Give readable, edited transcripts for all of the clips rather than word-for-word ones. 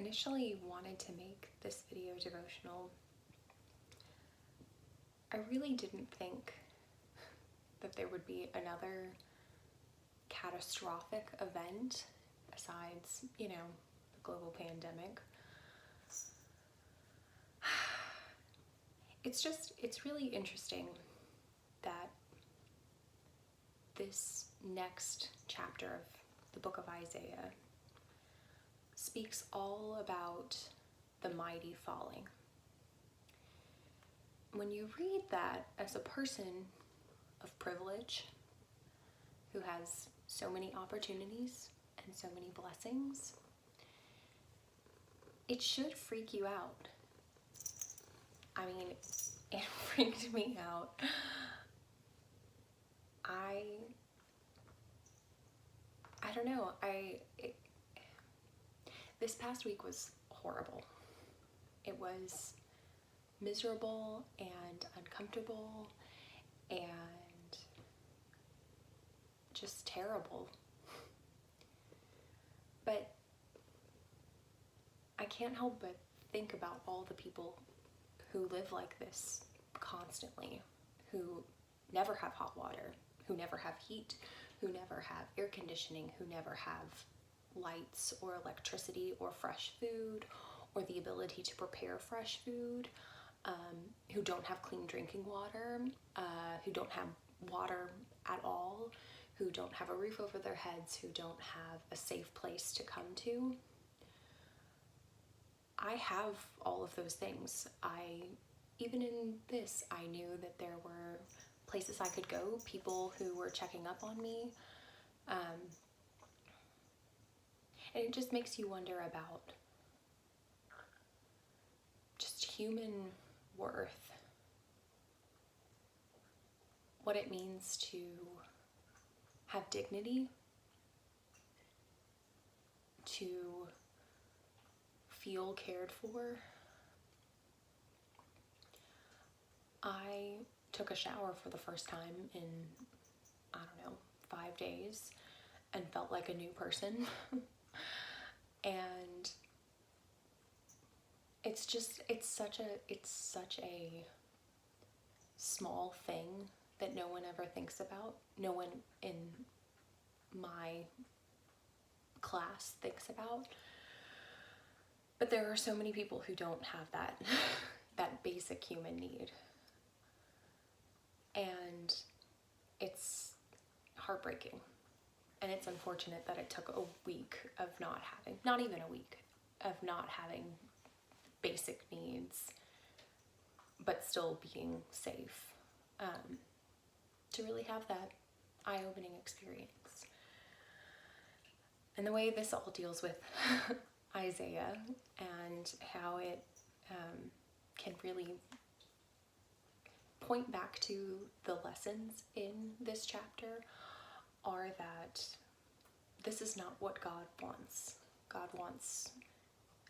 initially wanted to make this video devotional, I really didn't think that there would be another catastrophic event besides, the global pandemic. It's really interesting that this next chapter of the book of Isaiah speaks all about the mighty falling. When you read that as a person of privilege who has so many opportunities and so many blessings, it should freak you out. I mean, it freaked me out. I don't know. This past week was horrible. It was miserable and uncomfortable and just terrible. But I can't help but think about all the people who live like this constantly, who never have hot water, who never have heat, who never have air conditioning, who never have lights or electricity or fresh food or the ability to prepare fresh food, who don't have clean drinking water, who don't have water at all, who don't have a roof over their heads, who don't have a safe place to come to. I have all of those things. Even in this, I knew that there were places I could go, people who were checking up on me. And it just makes you wonder about just human worth, what it means to have dignity, to feel cared for. I took a shower for the first time in, 5 days and felt like a new person. And it's such a small thing that no one ever thinks about. No one in my class thinks about. But there are so many people who don't have that basic human need. And it's heartbreaking. And it's unfortunate that it took a week of not even a week, of not having basic needs, but still being safe, to really have that eye-opening experience. And the way this all deals with Isaiah and how it can really point back to the lessons in this chapter are that this is not what God wants. God wants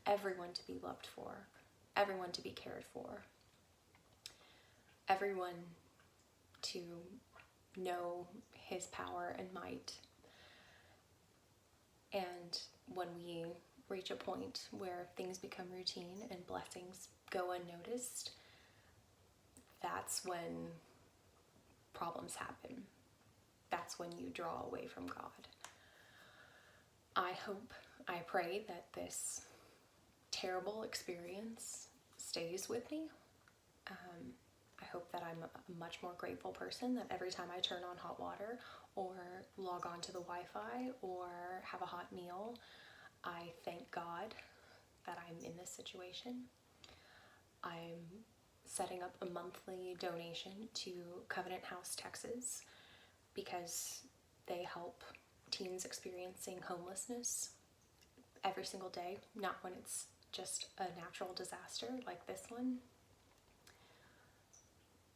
everyone to be loved for, everyone to be cared for, everyone to know his power and might. And when we reach a point where things become routine and blessings go unnoticed, that's when problems happen. That's when you draw away from God. I pray that this terrible experience stays with me. I hope that I'm a much more grateful person, that every time I turn on hot water or log on to the Wi-Fi or have a hot meal, I thank God that I'm in this situation. I'm setting up a monthly donation to Covenant House, Texas, because they help teens experiencing homelessness every single day, not when it's just a natural disaster like this one.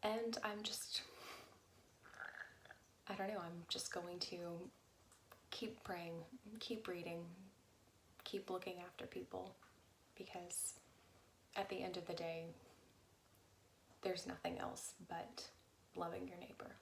And I'm just going to keep praying, keep reading, keep looking after people, because at the end of the day, there's nothing else but loving your neighbor.